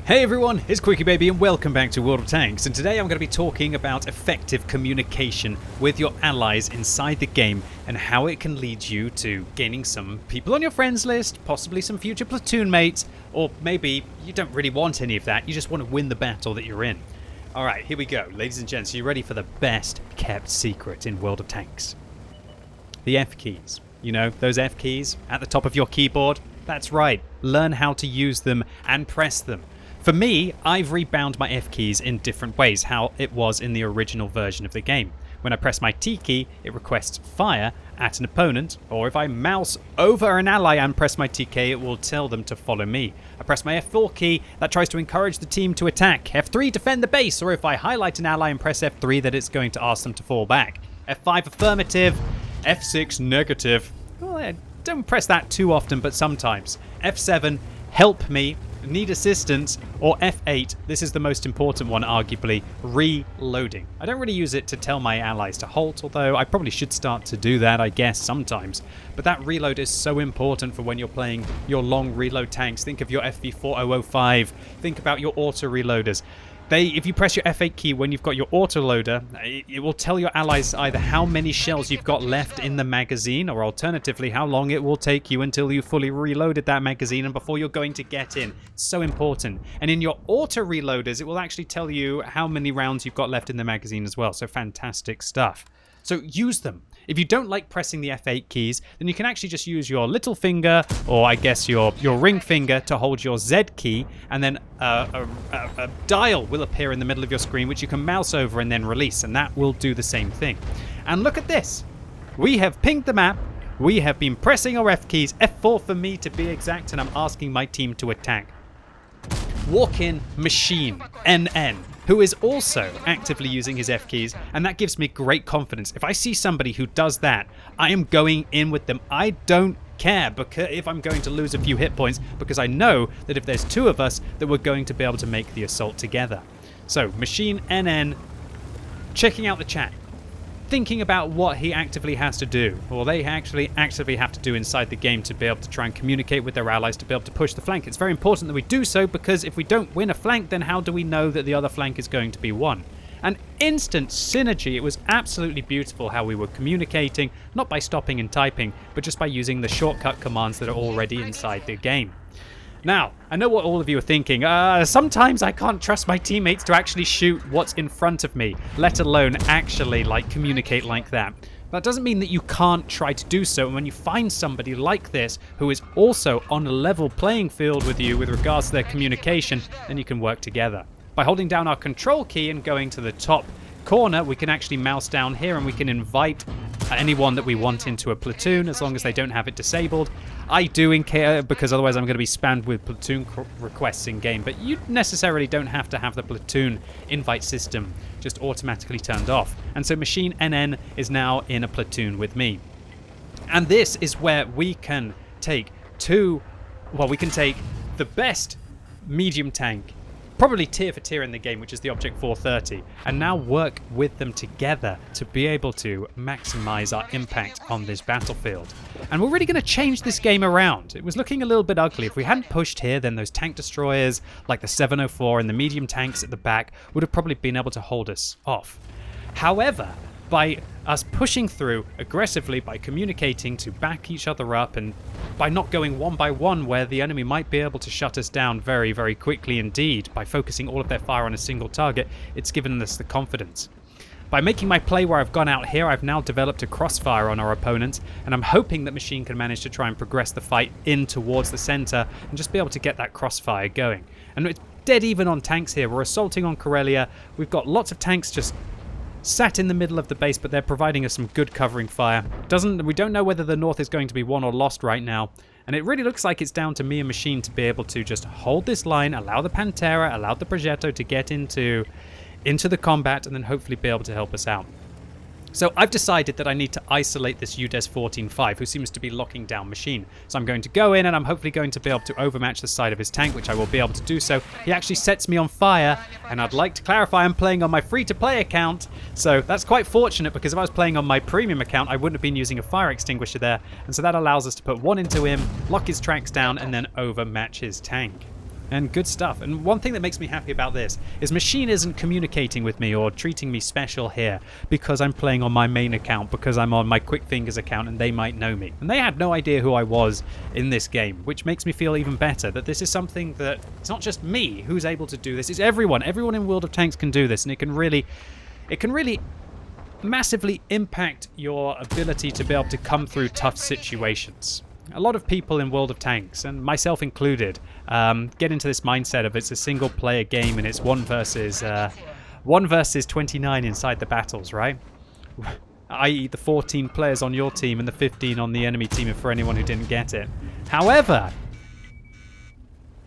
Hey everyone, it's QuickyBaby and welcome back to World of Tanks, and today I'm going to be talking about effective communication with your allies inside the game and how it can lead you to gaining some people on your friends list, possibly some future platoon mates, or maybe you don't really want any of that, you just want to win the battle that you're in. Alright, here we go. Ladies and gents, are you ready for the best kept secret in World of Tanks? The F keys. You know, those F keys at the top of your keyboard? That's right, learn how to use them and press them. For me, I've rebound my F keys in different ways, how it was in the original version of the game. When I press my T key, it requests fire at an opponent, or if I mouse over an ally and press my T key, it will tell them to follow me. I press my F4 key, that tries to encourage the team to attack. F3, defend the base, or if I highlight an ally and press F3, that it's going to ask them to fall back. F5, affirmative. F6, negative. Well, I don't press that too often, but sometimes. F7, help me. Need assistance, or F8, this is the most important one arguably, reloading. I don't really use it to tell my allies to halt, although I probably should start to do that, I guess, sometimes. But that reload is so important for when you're playing your long reload tanks. Think of your FV4005, think about your auto reloaders. If you press your F8 key when you've got your autoloader, it will tell your allies either how many shells you've got left in the magazine, or alternatively how long it will take you until you fully reloaded that magazine and before you're going to get in. It's so important. And in your auto reloaders, it will actually tell you how many rounds you've got left in the magazine as well. So fantastic stuff. So use them. If you don't like pressing the F8 keys, then you can actually just use your little finger, or I guess your ring finger, to hold your Z key, and then a dial will appear in the middle of your screen, which you can mouse over and then release, and that will do the same thing. And look at this. We have pinged the map. We have been pressing our F keys, F4 for me to be exact, and I'm asking my team to attack. Walk in Machine NN, who is also actively using his F keys, and that gives me great confidence. If I see somebody who does that, I am going in with them. I don't care because if I'm going to lose a few hit points, because I know that if there's two of us, that we're going to be able to make the assault together. So Machine NN, checking out the chat, thinking about what he actively has to do, or they actually actively have to do inside the game to be able to try and communicate with their allies to be able to push the flank. It's very important that we do so, because if we don't win a flank, then how do we know that the other flank is going to be won? An instant synergy. It was absolutely beautiful how we were communicating, not by stopping and typing, but just by using the shortcut commands that are already inside the game. Now, I know what all of you are thinking. Sometimes I can't trust my teammates to actually shoot what's in front of me, let alone actually communicate like that. That doesn't mean that you can't try to do so. And when you find somebody like this who is also on a level playing field with you with regards to their communication, then you can work together. By holding down our control key and going to the top corner, we can actually mouse down here and we can invite anyone that we want into a platoon, as long as they don't have it disabled. I do in care, because otherwise I'm going to be spammed with platoon requests in game, but you necessarily don't have to have the platoon invite system just automatically turned off. And so Machine NN is now in a platoon with me. And this is where we can take the best medium tank, probably tier for tier in the game, which is the Object 430, and now work with them together to be able to maximize our impact on this battlefield. And we're really going to change this game around. It was looking a little bit ugly. If we hadn't pushed here, then those tank destroyers like the 704 and the medium tanks at the back would have probably been able to hold us off. However, by us pushing through aggressively, by communicating to back each other up, and by not going one by one where the enemy might be able to shut us down very, very quickly indeed, by focusing all of their fire on a single target, it's given us the confidence. By making my play where I've gone out here, I've now developed a crossfire on our opponents, and I'm hoping that Machine can manage to try and progress the fight in towards the center and just be able to get that crossfire going. And it's dead even on tanks here. We're assaulting on Karelia. We've got lots of tanks just sat in the middle of the base, but they're providing us some good covering fire. We don't know whether the north is going to be won or lost right now, and it really looks like it's down to me and Machine to be able to just hold this line, allow the Pantera, allow the Progetto to get into the combat, and then hopefully be able to help us out. So I've decided that I need to isolate this UDES 14-5, who seems to be locking down Machine. So I'm going to go in, and I'm hopefully going to be able to overmatch the side of his tank, which I will be able to do so. He actually sets me on fire, and I'd like to clarify I'm playing on my free-to-play account. So that's quite fortunate, because if I was playing on my premium account, I wouldn't have been using a fire extinguisher there. And so that allows us to put one into him, lock his tracks down, and then overmatch his tank. And good stuff. And one thing that makes me happy about this is Machine isn't communicating with me or treating me special here because I'm playing on my main account, because I'm on my Quick Fingers account and they might know me. And they had no idea who I was in this game, which makes me feel even better that this is something that it's not just me who's able to do this, it's everyone. Everyone in World of Tanks can do this, and it can really massively impact your ability to be able to come through tough situations. A lot of people in World of Tanks, and myself included, get into this mindset of it's a single player game and it's 1 versus 29 inside the battles, right? I.e. the 14 players on your team and the 15 on the enemy team, for anyone who didn't get it. However,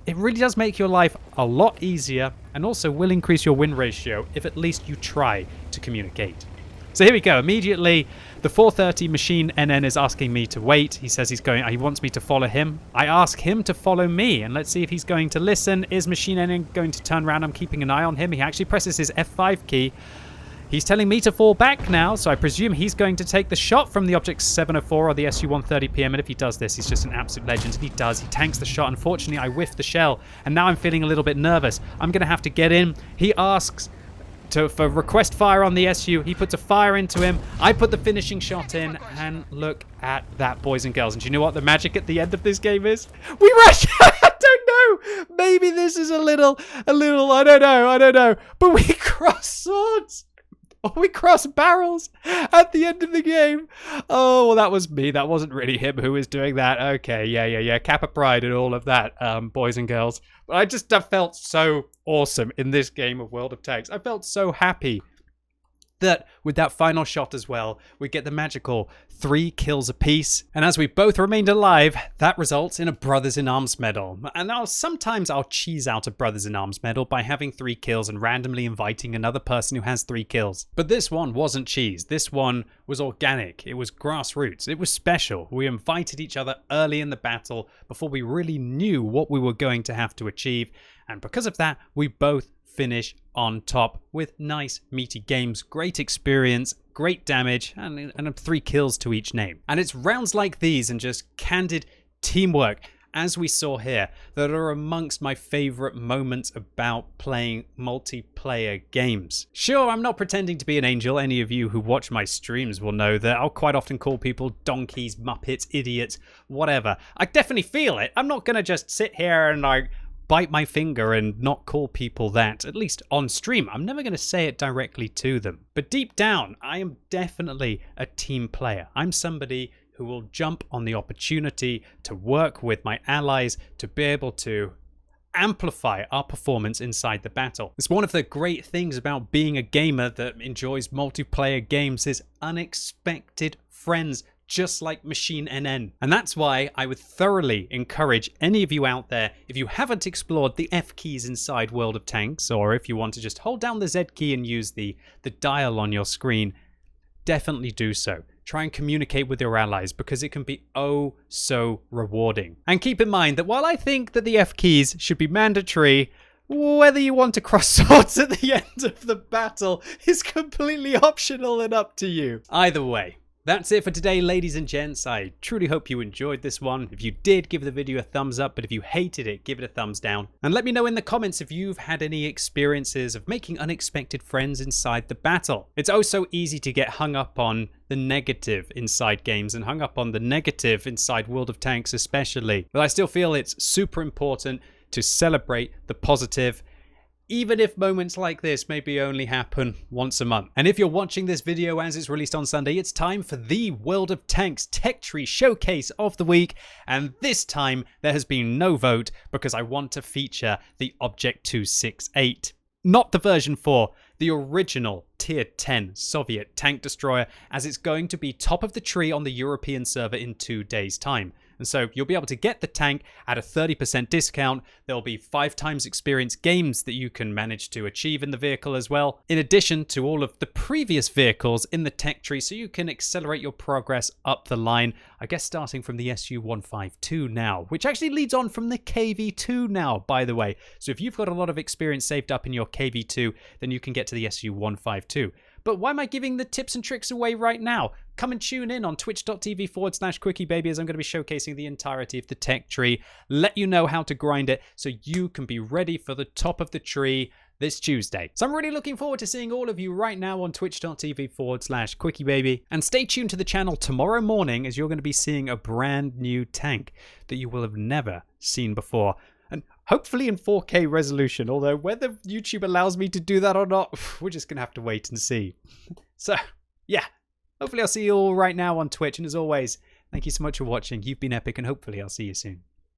it really does make your life a lot easier and also will increase your win ratio if at least you try to communicate. So here we go. Immediately, the 430 Machine NN is asking me to wait. He says he wants me to follow him. I ask him to follow me, and let's see if he's going to listen. Is Machine NN going to turn around? I'm keeping an eye on him. He actually presses his F5 key. He's telling me to fall back now, so I presume he's going to take the shot from the Object 704 or the Su-130 PM, and if he does this, he's just an absolute legend. And he does. He tanks the shot. Unfortunately, I whiffed the shell, and now I'm feeling a little bit nervous. I'm going to have to get in. He asks for request fire on the SU. He puts a fire into him. I put the finishing shot in, and look at that, boys and girls. And do you know what the magic at the end of this game is? We rush. I don't know. Maybe this is a little. I don't know. But we cross swords. Or we cross barrels at the end of the game. Oh, well, that was me. That wasn't really him who was doing that. Okay, yeah. Kappa Pride and all of that, boys and girls. But I just felt so awesome in this game of World of Tanks. I felt so happy that with that final shot as well, we get the magical 3 kills apiece. And as we both remained alive, that results in a Brothers in Arms medal. And now sometimes I'll cheese out a Brothers in Arms medal by having 3 kills and randomly inviting another person who has 3 kills. But this one wasn't cheese. This one was organic. It was grassroots. It was special. We invited each other early in the battle before we really knew what we were going to have to achieve. And because of that, we both finish on top with nice meaty games, great experience, great damage, and 3 kills to each name. And it's rounds like these and just candid teamwork, as we saw here, that are amongst my favorite moments about playing multiplayer games. Sure, I'm not pretending to be an angel. Any of you who watch my streams will know that I'll quite often call people donkeys, muppets, idiots, whatever. I definitely feel it. I'm not gonna just sit here and bite my finger and not call people that, at least on stream. I'm never going to say it directly to them. But deep down, I am definitely a team player. I'm somebody who will jump on the opportunity to work with my allies to be able to amplify our performance inside the battle. It's one of the great things about being a gamer that enjoys multiplayer games is unexpected friends, just like Machine NN. And that's why I would thoroughly encourage any of you out there, if you haven't explored the F keys inside World of Tanks, or if you want to just hold down the Z key and use the dial on your screen, definitely do so. Try and communicate with your allies, because it can be oh so rewarding. And keep in mind that while I think that the F keys should be mandatory, whether you want to cross swords at the end of the battle is completely optional and up to you. Either way, that's it for today, ladies and gents. I truly hope you enjoyed this one. If you did, give the video a thumbs up, but if you hated it, give it a thumbs down. And let me know in the comments if you've had any experiences of making unexpected friends inside the battle. It's oh so easy to get hung up on the negative inside games and hung up on the negative inside World of Tanks especially. But I still feel it's super important to celebrate the positive, even if moments like this maybe only happen once a month. And if you're watching this video as it's released on Sunday, it's time for the World of Tanks Tech Tree Showcase of the week. And this time there has been no vote because I want to feature the Object 268. Not the version 4, the original Tier 10 Soviet tank destroyer, as it's going to be top of the tree on the European server in 2 days' time. And so you'll be able to get the tank at a 30% discount. There'll be 5 times experience games that you can manage to achieve in the vehicle as well, in addition to all of the previous vehicles in the tech tree, so you can accelerate your progress up the line, I guess starting from the Su-152 now, which actually leads on from the KV-2 now, by the way. So if you've got a lot of experience saved up in your KV-2, then you can get to the Su-152. But why am I giving the tips and tricks away right now? Come and tune in on twitch.tv/QuickyBaby as I'm going to be showcasing the entirety of the tech tree, let you know how to grind it so you can be ready for the top of the tree this Tuesday. So I'm really looking forward to seeing all of you right now on twitch.tv/QuickyBaby. And stay tuned to the channel tomorrow morning as you're going to be seeing a brand new tank that you will have never seen before. And hopefully in 4K resolution, although whether YouTube allows me to do that or not, we're just going to have to wait and see. So, yeah, hopefully I'll see you all right now on Twitch. And as always, thank you so much for watching. You've been epic, and hopefully I'll see you soon.